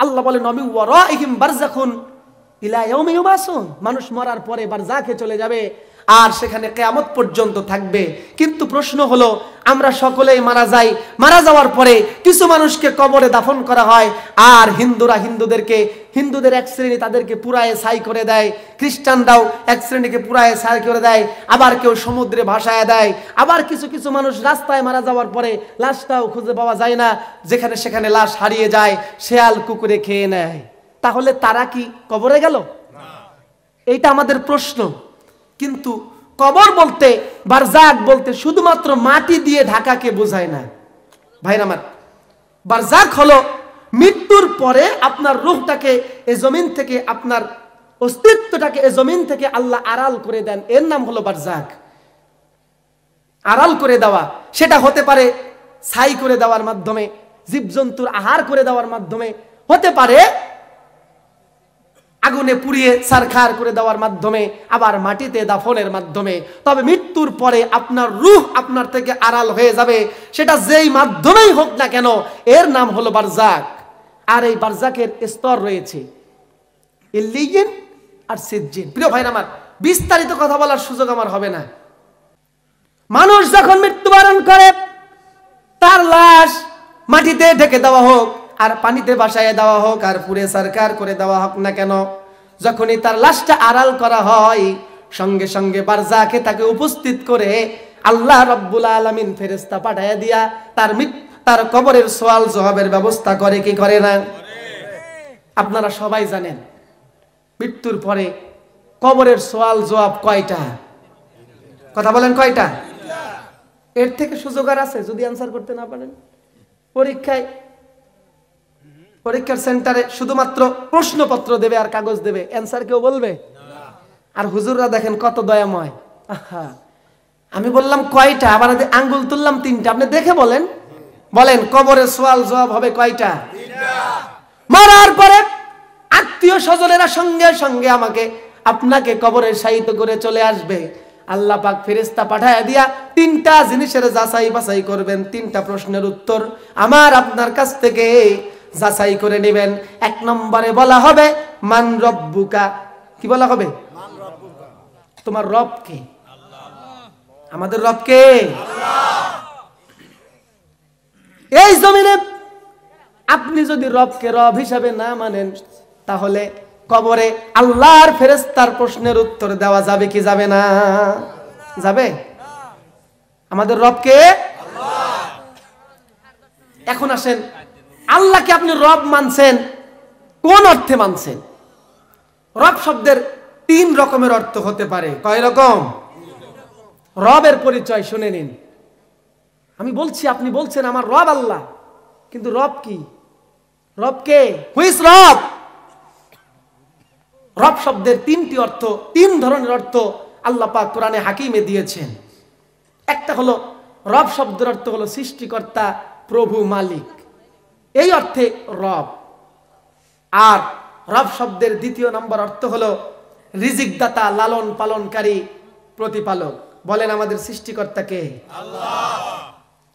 আল্লাহ বলেন মিন ওয়ারাইহিম বারযাখুন ইলা ইয়াউমি ইউবাসুন, মানুষ মরার পরে বারযাখে চলে যাবে আর সেখানে কিয়ামত পর্যন্ত থাকবে। কিন্তু প্রশ্ন হলো, আমরা সকলেই মারা যাই, মারা যাওয়ার পরে কিছু মানুষকে কবরে দাফন করা হয়, আর হিন্দুদের এক শ্রেণী তাদেরকে পুরায়ে ছাই করে দেয়, খ্রিস্টানরাও এক শ্রেণীকে পুরায়ে ছাই করে দেয়, আবার কেউ সমুদ্রে ভাসায় দেয়, আবার কিছু কিছু মানুষ রাস্তায় মারা যাওয়ার পরে লাশটাও খুঁজে পাওয়া যায় না, যেখানে সেখানে লাশ হারিয়ে যায়, শেয়াল কুকুরে খেয়ে নেয়। তাহলে তারা কি কবরে গেল? এইটা আমাদের প্রশ্ন। কিন্তু কবর বলতে, বারজাক বলতে শুধুমাত্র মাটি দিয়ে ঢাকাকে বোঝায় না ভাইরা আমার। বারজাক হলো মৃত্যুর পরে আপনার রূহটাকে এই জমিন থেকে, আপনার অস্তিত্বটাকে এই জমিন থেকে আল্লাহ আড়াল করে দেন, এর নাম হলো বারজাক। আড়াল করে দেওয়া, সেটা হতে পারে ছাই করে দেওয়ার মাধ্যমে, জীবজন্তুর আহার করে দেওয়ার মাধ্যমে, হতে পারে আগুনে পুড়িয়ে ছারখার করে দেওয়ার মাধ্যমে, আবার মাটিতে দাফনের মাধ্যমে। তবে মৃত্যুর পরে আপনার রূহ আপনার থেকে আড়াল হয়ে যাবে, সেটা যেই মাধ্যমেই হোক না কেন, এর নাম হলো বারজাক। আর এই বারজাকের স্তর রয়েছে, ইল্লিয়িন আর সিজ্জিন। প্রিয় ভাইরা আমার, বিস্তারিত কথা বলার সুযোগ আমার হবে না। মানুষ যখন মৃত্যুবরণ করে, তার লাশ মাটিতে ঢেকে দেওয়া হোক আর পানিতে ভাসায় দেওয়া হোক আর পুড়ে ছারখার করে দেওয়া হোক না কেন, যখনই তার লাশটা আড়াল করা হয়, সঙ্গে সঙ্গে বারজাকে তাকে উপস্থিত করে আল্লাহ রাব্বুল আলামিন ফেরেশতা পাঠায় দিয়া তার কবরের সওয়াল জবাবের ব্যবস্থা করে কি করে না? আপনারা সবাই জানেন মৃত্যুর পরে কবরের সওয়াল জবাব কয়টা? কথা বলেন, কয়টা? এর থেকে সুযোগ আর আছে যদি অ্যানসার করতে না পারেন? পরীক্ষার সেন্টারে শুধুমাত্র প্রশ্নপত্র দেবে আর কাগজ দেবে, অ্যানসার কেউ বলবে? আর হুজুররা দেখেন কত দয়াময়। আমি বললাম কয়টা, আবার আঙ্গুল তুললাম 3টা, আপনি দেখে বলেন কবরের সওয়াল জবাব হবে কয়টা? মরার পরে আত্মীয় স্বজনেরা সঙ্গে সঙ্গে আপনাকে কবরে শায়িত করে চলে আসবে। আল্লাহ পাক ফেরেশতা পাঠায় দিয়া 3টা জিনিসের যাচাই বাছাই করবেন, 3টা প্রশ্নের উত্তর আমার আপনার কাছ থেকে যাচাই করে নেবেন। 1 নম্বরে বলা হবে মান রব্বুকা। কি বলা হবে? তোমার রব কে? আমাদের রব কে? এই জমিনে আপনি যদি রবকে রব হিসাবে না মানেন, তাহলে কবরে আল্লাহর ফেরেশতার প্রশ্নের উত্তর দেওয়া যাবে কি যাবে না? যাবে। আমাদের রব কে? এখন আসেন, আল্লাহকে আপনি রব মানছেন, কোন অর্থে মানছেন? রব শব্দের 3 রকমের অর্থ হতে পারে। কয় রকম? রবের পরিচয় শুনে নিন। আমি বলছি, আপনি বলছেন আমার রব আল্লাহ, কিন্তু রব কি? রব কে? হু ইজ রব? রব শব্দের 3টি অর্থ, 3 ধরনের অর্থ আল্লাহ পাক কোরআনে হাকিমে দিয়েছেন। একটা হলো, রব শব্দের অর্থ হলো সৃষ্টিকর্তা, প্রভু, মালিক, এই অর্থে রব। আর রব শব্দের 2 নম্বর অর্থ হলো রিজিক দাতা, লালন পালনকারী, প্রতিপালক। বলেন আমাদের সৃষ্টিকর্তা কে? আল্লাহ।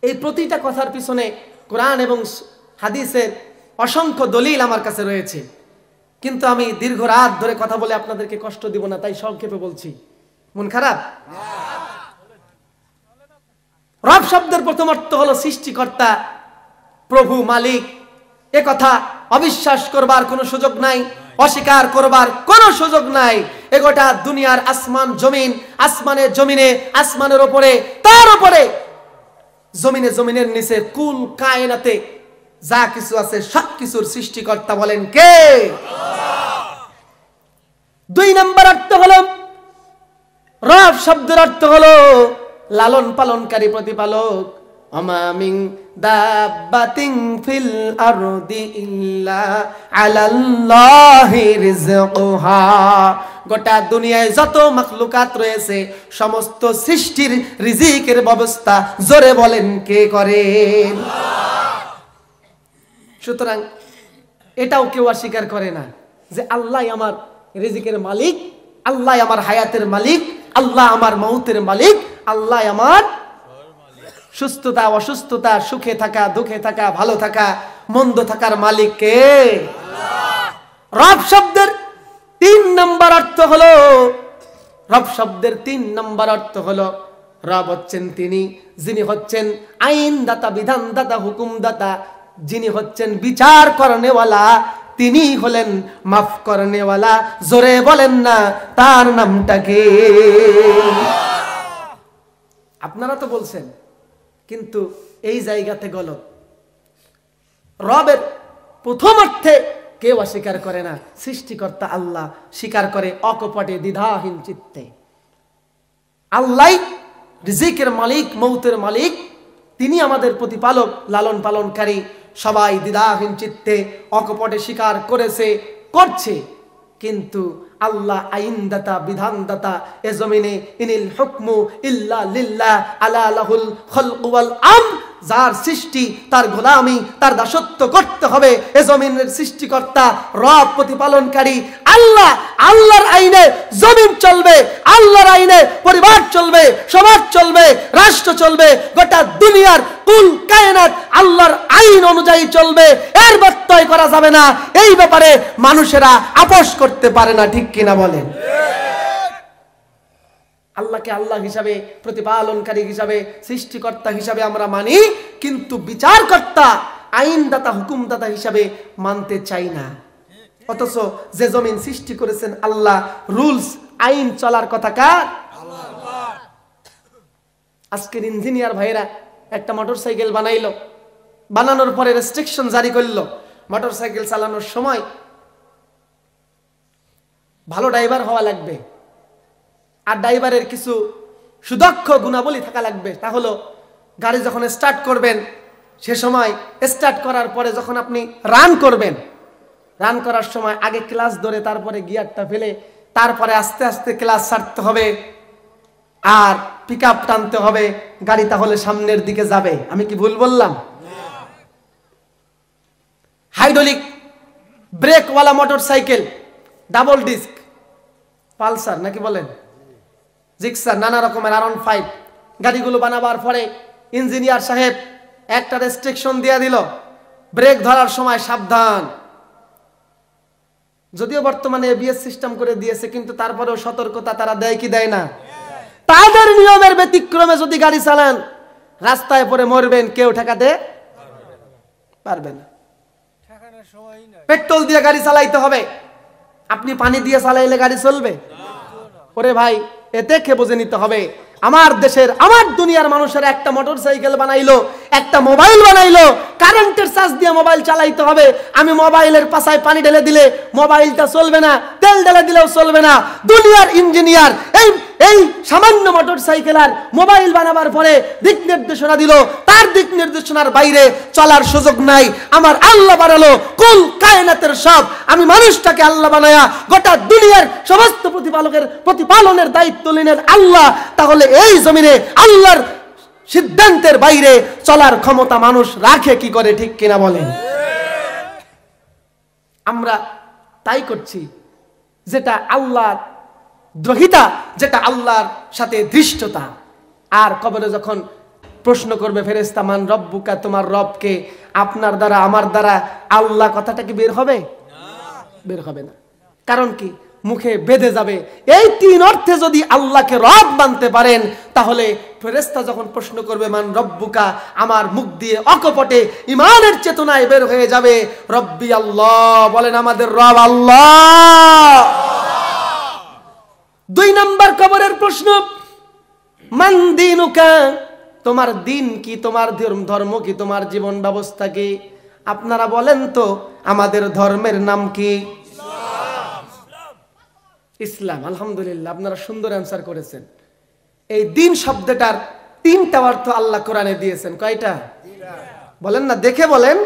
এই প্রতিটা কথার পিছনে কোরআন এবং হাদিসের অসংখ্য দলিল আমার কাছে রয়েছে, কিন্তু আমি দীর্ঘ রাত ধরে কথা বলে আপনাদেরকে কষ্ট দিব না, তাই সংক্ষেপে বলছি। মন খারাপ? রব শব্দের প্রথম অর্থ হলো সৃষ্টিকর্তা, প্রভু, মালিক। এ কথা অবিশ্বাস করবার কোনো সুযোগ নাই, অস্বীকার করবার কোনো সুযোগ নাই। এগোটা দুনিয়ার আসমান জমিন, আসমানের জমিনে, আসমানের উপরে, তার উপরে জমিনে, জমিনের নিচে, কুল কায়নাতে যা কিছু আছে সব কিছুর সৃষ্টিকর্তা বলেন কে? আল্লাহ। 2 নম্বর অর্থ হলো, রব শব্দের অর্থ হলো লালন পালনকারী, প্রতিপালক। আমা মিন দাব্বাতিন ফিল আরদি ইল্লা আলাল্লাহি রিজকুহা। গোটা দুনিয়ায় যত মাখলুকাত রয়েছে, সমস্ত সৃষ্টির রিজিকের ব্যবস্থা জোরে বলেন কে করেন? সুতরাং এটাও কেউ অস্বীকার করে না যে আল্লাহ আমার রিজিকের মালিক, আল্লাহ আমার হায়াতের মালিক, আল্লাহ আমার মৌতের মালিক, আল্লাহ আমার সুস্থতা, অসুস্থতা, সুখে থাকা, দুঃখে থাকা, ভালো থাকা, মন্দ থাকার মালিক কে? আল্লাহ। রব শব্দের 3 নম্বর অর্থ হলো, রব শব্দের 3 নম্বর অর্থ হলো, রব হচ্ছেন তিনি যিনি হচ্ছেন আইনদাতা, বিধানদাতা, হুকুমদাতা, যিনি হচ্ছেন বিচার করনেওয়ালা, তিনি হলেন মাফ করনেওয়ালা। জোরে বলেন না তার নামটা কি? আপনারা তো বলছেন, কিন্তু এই জায়গাতে গলত। রবের প্রথম অর্থে কেউ অস্বীকার করে না, সৃষ্টিকর্তা আল্লাহ স্বীকার করে অকপটে, দ্বিধাহীন চিত্তে। আল্লাহ রিজিকের মালিক, মৌতের মালিক, তিনি আমাদের প্রতিপালক, লালন পালনকারী। সবাই দ্বিধাহীন চিত্তে অকপটে স্বীকার করেছে, করছে। কিন্তু আল্লাহ আইনদাতা, বিধানদাতা। এ জমিনে ইনিল হুকমু ইল্লা লিল্লাহ আলা লাহুল খালকু ওয়াল আমর। যার সৃষ্টি তার গোলামি, তার দাসত্ব করতে হবে। এ জমিনের সৃষ্টিকর্তা রব, প্রতিপালনকারী আল্লাহ। আল্লাহর আইনে জমিন চলবে, আল্লাহর আইনে পরিবার চলবে, সমাজ চলবে, রাষ্ট্র চলবে, গোটা দুনিয়ার কুল কায়নাত আল্লাহর আইন অনুযায়ী চলবে। এর ব্যত্যয় করা যাবে না। এই ব্যাপারে মানুষেরা আপোষ করতে পারে না, ঠিক কিনা বলেন? আল্লাহকে আল্লাহ হিসাবে, প্রতিপালনকারী হিসাবে, সৃষ্টিকর্তা হিসাবে আমরা মানি, কিন্তু বিচারকর্তা, আইনদাতা, হুকুমদাতা হিসাবে মানতে চাই না। অথচ যে জমিন সৃষ্টি করেছেন আল্লাহ, রুলস আইন চলার কথা কার? আজকের ইঞ্জিনিয়ার ভাইরা একটা মোটরসাইকেল বানাইলো, বানানোর পরে রেস্ট্রিকশন জারি করলো। মোটরসাইকেল চালানোর সময় ভালো ড্রাইভার হওয়া লাগবে, আর ড্রাইভারের কিছু সুদক্ষ গুণাবলী থাকা লাগবে। তাহলে গাড়ি যখন স্টার্ট করবেন, সে সময় স্টার্ট করার পরে যখন আপনি রান করবেন, রান করার সময় আগে ক্লাচ ধরে তারপরে গিয়ারটা ফেলে তারপরে আস্তে আস্তে ক্লাচ ছাড়তে হবে আর পিক আপ টানতে হবে, গাড়ি তাহলে সামনের দিকে যাবে। আমি কি ভুল বললাম? হাইড্রোলিক ব্রেকওয়ালা মোটরসাইকেল, ডাবল ডিস্ক, পালসার নাকি বলেন, জিক্সার, নানা রকমের R15 গাড়িগুলো বানাবার পরে ইঞ্জিনিয়ার সাহেব একটা রেস্ট্রিকশন দিয়ে দিল, ব্রেক ধরার সময় সাবধান। যদিও বর্তমানে ABS সিস্টেম করে দিয়েছে, কিন্তু তারপরেও সতর্কতা তারা দেয় কি দেয় না? তাদের নিয়মের ব্যতিক্রমে যদি গাড়ি চালান, রাস্তায় পরে মরবেন, কেউ ঠেকাতে পারবে না। পেট্রোল দিয়ে গাড়ি চালাইতে হবে, আপনি পানি দিয়ে চালাইলে গাড়ি চলবে? ওরে ভাই, এতে খেয়ে বুঝে নিতে হবে। আমার দেশের, আমার দুনিয়ার মানুষের একটা মোটরসাইকেল বানাইলো, একটা মোবাইল বানাইলো, কারেন্টের চার্জ দিয়ে মোবাইল চালাইতে হবে। আমি মোবাইলের পাশায় পানি ঢেলে দিলে মোবাইলটা চলবে না, তেল ঢেলে দিলেও চলবে না। দুনিয়ার ইঞ্জিনিয়ার এই সামান্য মোটরসাইকেল আর মোবাইল বানাবার পরে দিক নির্দেশনা দিল, তার দিক নির্দেশনার বাইরে চলার সুযোগ নাই। আমার আল্লাহ বানালো কুল কায়নাতের সব, আমি মানুষটাকে আল্লাহ বানায়া গোটা দুনিয়ার সমস্ত প্রতিপালনের দায়িত্ব নিলেন আল্লাহ। তাহলে এই জমিনে আল্লাহর সিদ্ধান্তের বাইরে চলার ক্ষমতা মানুষ রাখে কি করে, ঠিক কিনা বলেন? আমরা তাই করছি, যেটা আল্লাহর দ্রোহিতা, যেটা আল্লাহর সাথে ধৃষ্টতা। আর কবরে যখন প্রশ্ন করবে ফেরেশতা, মান রব্বুকা, তোমার রবকে, আপনার দ্বারা আমার দ্বারা আল্লাহ কথাটা কি বের হবে? বের হবে না। কারণ কি? মুখে বেঁধে যাবে। এই 3 অর্থে যদি আল্লাহকে রব মানতে পারেন, তাহলে ফেরেশতা যখন প্রশ্ন করবে মান রব্বুকা, আমার মুখ দিয়ে অকপটে ইমানের চেতনায় বের হয়ে যাবে রব্বি আল্লাহ, বলেন আমাদের রব আল্লাহ। 2 নম্বর কবরের প্রশ্ন, মান দীনুকা, তোমার দিন কি, তোমার ধর্ম কি, তোমার জীবন ব্যবস্থা কি? আপনারা বলেন তো, আমাদের ধর্মের নাম কি? ইসলাম। আলহামদুলিল্লাহ, আপনারা সুন্দর অ্যান্সার করেছেন। এই দিন শব্দটার 3টা অর্থ আল্লাহ কোরআনে দিয়েছেন। কয়টা বলেন না, দেখে বলেন।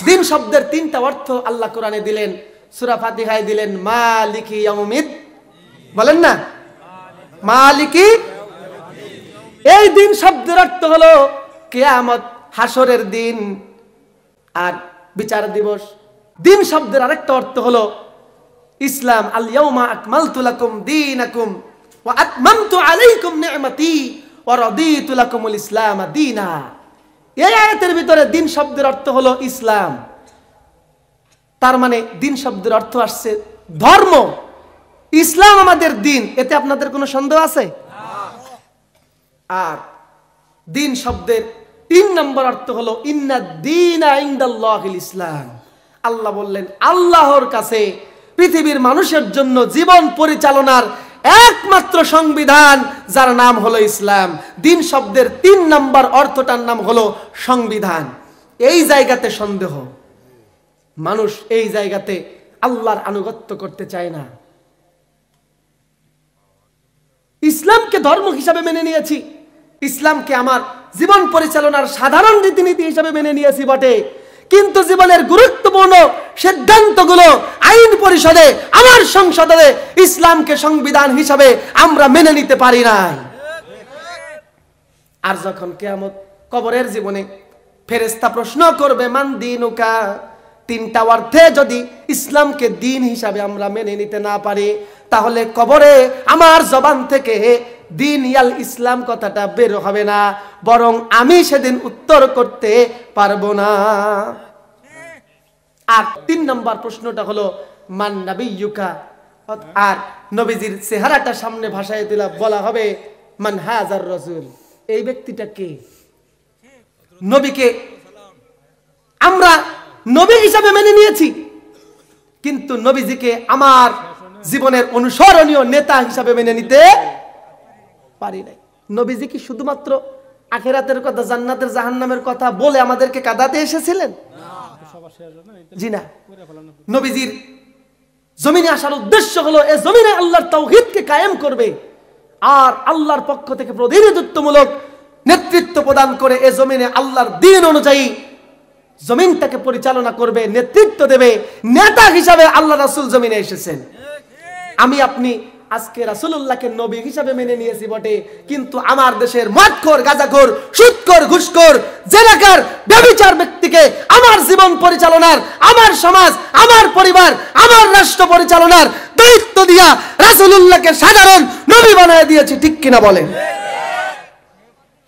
দিন শব্দের 3টা অর্থ আল্লাহ কোরআনে দিলেন, সূরা ফাতিহায় দিলেন মালিকি ইয়াউমিদ, বলেন না মালিকি। এই দিন শব্দের অর্থ হলো কিয়ামত, হাসরের দিন আর বিচার দিবস। দিন শব্দের আরেকটা অর্থ হলো ইসলাম, আল ইয়াউমা আকমালতু লাকুম দীনাকুম ওয়া আতমামতু আলাইকুম নি'মাতি ওয়া রাদিতু লাকুমুল ইসলাম দীনা। এই আয়াতের ভিতরে দিন শব্দের অর্থ হলো ইসলাম। তার মানে দিন শব্দের অর্থ আসছে ধর্ম। ইসলাম আমাদের দিন, এতে আপনাদের কোনো সন্দেহ আছে? আর দিন শব্দের 3 নম্বর অর্থ হলো ইন্না দীনা ইনদাল্লাহিল ইসলাম। আল্লাহ বললেন আল্লাহর কাছে পৃথিবীর মানুষের জন্য জীবন পরিচালনার একমাত্র সংবিধান যার নাম হলো ইসলাম। দিন শব্দের 3 নম্বর অর্থটার নাম হলো সংবিধান। এই জায়গাতে সন্দেহ, মানুষ এই জায়গাতে আল্লাহর আনুগত্য করতে চায় না। ইসলামকে ধর্ম হিসাবে মেনে নিয়েছি, ইসলামকে আমার জীবন পরিচালনার সাধারণ রীতিনীতি হিসাবে মেনে নিয়েছি বটে, কিন্তু জীবনের গুরুত্বপূর্ণ সিদ্ধান্তগুলো আইন পরিষদে, আমার সংসদে ইসলামকে সংবিধান হিসাবে আমরা মেনে নিতে পারি নাই। আর যখন কিয়ামত কবরের জীবনে ফেরেশতা প্রশ্ন করবে মান দীনুকা, 3টা অর্থে যদি ইসলামকে দিন হিসাবে আমরা মেনে নিতে না পারি, তাহলে কবরে আমার জবান থেকে দিন ইয়াল ইসলাম কথাটা বের হবে না, বরং আমি সেদিন উত্তর করতে পারবো না। আর 3 নম্বর প্রশ্নটা হলো মান নাবিয়্যুকা, আর নবীজির চেহারাটা সামনে ভাষায় দিলা বলা হবে মান হাজার রাসূল, এই ব্যক্তিটা কে? নবীকে আমরা নবী হিসাবে মেনে নিয়েছি, কিন্তু নবীজিকে আমার জীবনের অনুসরণীয় নেতা হিসাবে মেনে নিতে পারি নাই। নবীজি কি শুধুমাত্র আখিরাতের কথা, জান্নাতের জাহান্নামের কথা বলে আমাদেরকে কাঁদাতে এসেছিলেন? জি না। নবীজির জমিনে আসার উদ্দেশ্য হলো এই জমিনে আল্লাহর তাওহীদকে কায়েম করবে, আর আল্লাহর পক্ষ থেকে প্রতিনিধিত্বমূলক নেতৃত্ব প্রদান করে এই জমিনে আল্লাহর দ্বীন অনুযায়ী জমিনটাকে পরিচালনা করবে, নেতৃত্ব দেবে। নেতা হিসাবে আল্লাহ রাসূল জমিনে এসেছেন। আমি আপনি আজকে রাসূলুল্লাহকে নবী হিসাবে মেনে নিয়েছি বটে, কিন্তু আমার দেশের মদখোর, গাঁজাখোর, সুদখোর, ঘুষখোর, জেনাকার, ব্যভিচার ব্যক্তিকে আমার জীবন পরিচালনার, আমার সমাজ, আমার পরিবার, আমার রাষ্ট্র পরিচালনার দায়িত্ব দিয়া রাসূলুল্লাহকে সাধারণ নবী বানায় দিয়েছি, ঠিক কিনা বলেন?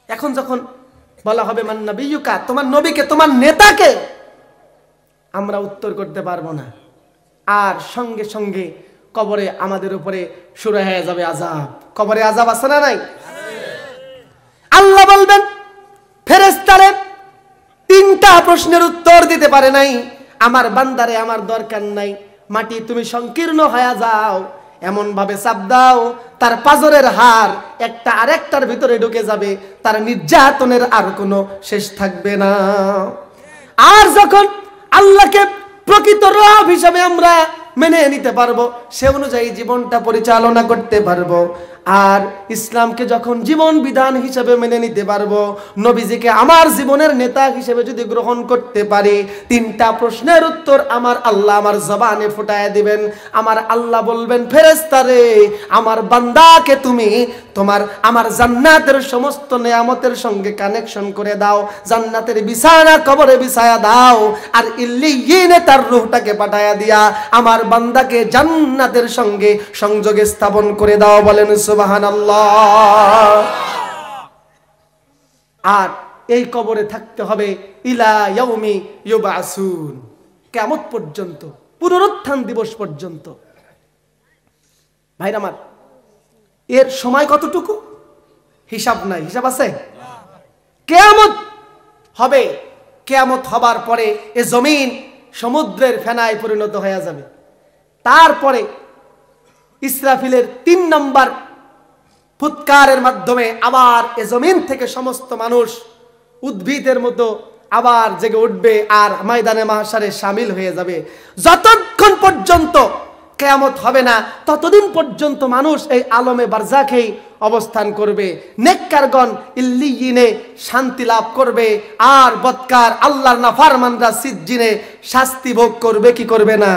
এখন যখন বলা হবে মান নাবিয়্যুকা, তোমার নবীকে, তোমার নেতাকে, আমরা উত্তর করতে পারবো না। আর সঙ্গে সঙ্গে কবরে আমাদের উপরে শুরু হয়ে যাবে আযাব। কবরে আযাব আছে না নাই? আল্লাহ বলবেন ফেরেশতারে 3টা প্রশ্নের উত্তর দিতে পারে নাই, আমার বান্দারে আমার দরকার নাই, মাটি তুমি সংকীর্ণ হয়ে যাও, এমন ভাবে চাপ দাও তার পাজরের হাড় একটা আরেকটার ভিতরে ঢুকে যাবে, তার নির্যাতনের আর কোনো শেষ থাকবে না। আর যখন আল্লাহকে প্রকৃত রব হিসাবে আমরা মেনে নিতে পারবো, সে অনুযায়ী জীবনটা পরিচালনা করতে পারবো, আর ইসলামকে যখন জীবন বিধান হিসেবে মেনে নিতে পারবো, নবীজিকে আমার জীবনের নেতা হিসেবে যদি গ্রহণ করতে পারি, 3টা প্রশ্নের উত্তর আমার আল্লাহ আমার জবানে ফুটায় দিবেন। আমার আল্লাহ বলবেন ফেরেশতারে, আমার বান্দাকে তুমি তোমার আমার জান্নাতের সমস্ত নেয়ামতের সঙ্গে কানেকশন করে দাও, জান্নাতের বিছানা কবরে বিছায়া দাও, আর ইল্লিয়িনে তার রূহটাকে পাঠায়া দিয়া আমার বান্দাকে জান্নাতের সঙ্গে সংযোগে স্থাপন করে দাও। বলেন সুবহানাল্লাহ। আর এই কবরে থাকতে হবে ইলা ইয়াউমি ইউবাসুন, কিয়ামত পর্যন্ত, পুনরুত্থান দিবস পর্যন্ত। ভাইরা আমার, এর সময় কতটুকু হিসাব নাই, হিসাব আছে? কিয়ামত হবে, কিয়ামত হবার পরে এ জমিন সমুদ্রের ফেনায় পরিণত হয়ে যাবে। তারপরে ইসরাফিলের 3 নম্বর ফুৎকারের মাধ্যমে আবার এ জমিন থেকে সমস্ত মানুষ উদ্ভিদের মতো আবার জেগে উঠবে আর ময়দানে মাহশারে শামিল হয়ে যাবে। যতক্ষণ পর্যন্ত কিয়ামত হবে না, ততদিন পর্যন্ত মানুষ এই আলমে বারজাখেই অবস্থান করবে। নেককারগণ ইল্লিয়িনে শান্তি লাভ করবে, আর বদকার আল্লাহর নাফরমানরা সিজ্জিনে শাস্তি ভোগ করবে, কি করবে না?